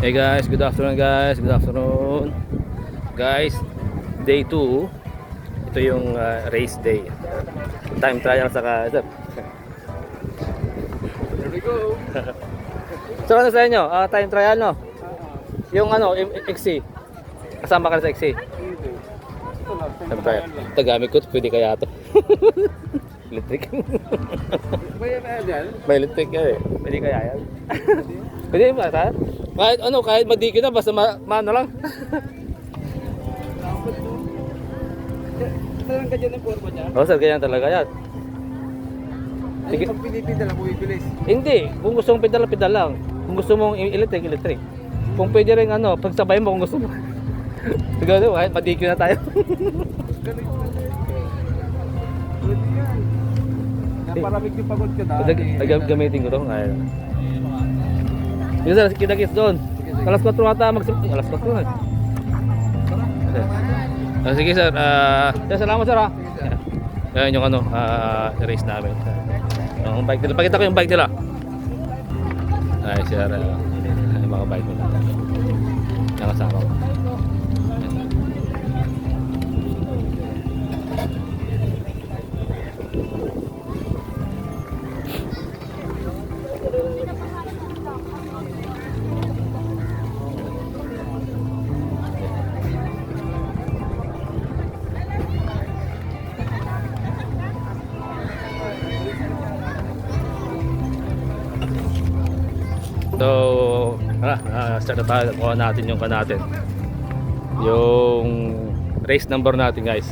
Hey guys, good afternoon guys. Good afternoon. Guys, day 2. Ito yung race day. Time trial saka sir. Here we go. So ano sa inyo? Time trial no? Yung ano, XC. Kasama ka na sa XC. Ito lang. Time trial. Ito gamit ko, pwede kaya to. Electric. May ano yan? May electric yan eh. Pwede kaya yan. Pwede ba ta? Kahit madiki na basta maano lang. Ito lang ganyan ang forma niya. Oh sir, ganyan talaga yan. Ay, pag pinipinda lang, bumibilis. Hindi, kung gusto mong pedal lang. Kung gusto mong electric. Kung pwede rin ano, pagsabayin mo kung gusto mo. Siguro, kahit madiki na tayo. Ganun yung pwede yan. Naparamig yung pagod ko dahil. Gamitin ko to. Ayun. Yung sir, kita-kits doon. Alas 4 ata alas 4 na. Sige sir, salamat sir ha. Yan yung ano, race namin. Yung bike nila, pakita ko yung bike nila. Ay sir, yung mga bike nila. Nakasama ko. So, start na tayo. Kuha natin yung natin. Yung race number natin guys.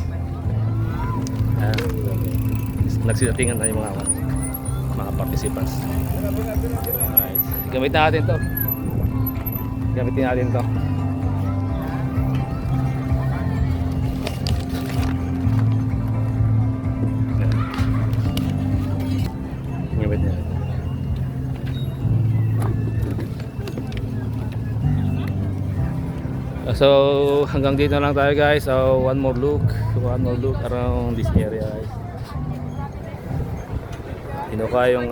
Nagsidatingan na yung mga participants. Alright. Gamitin natin to. Gamitin natin to. Gamitin natin. So hanggang dito lang tayo guys. So one more look around this area guys. Inuka yung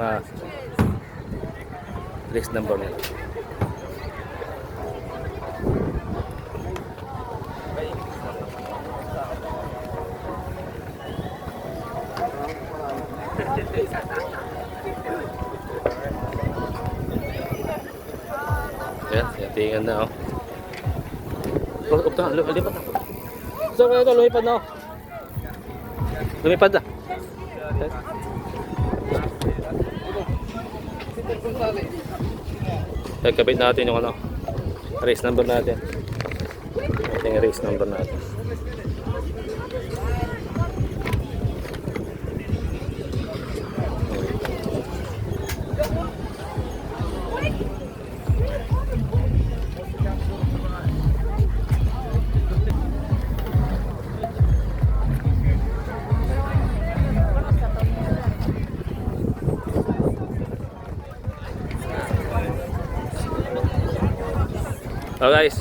race number nila. Yan, tingnan na oh. Lipat na. So ito, lumipad na. Lumipad na. Kakabit natin yung ano, race number natin. Ito yung race number natin. Oh guys,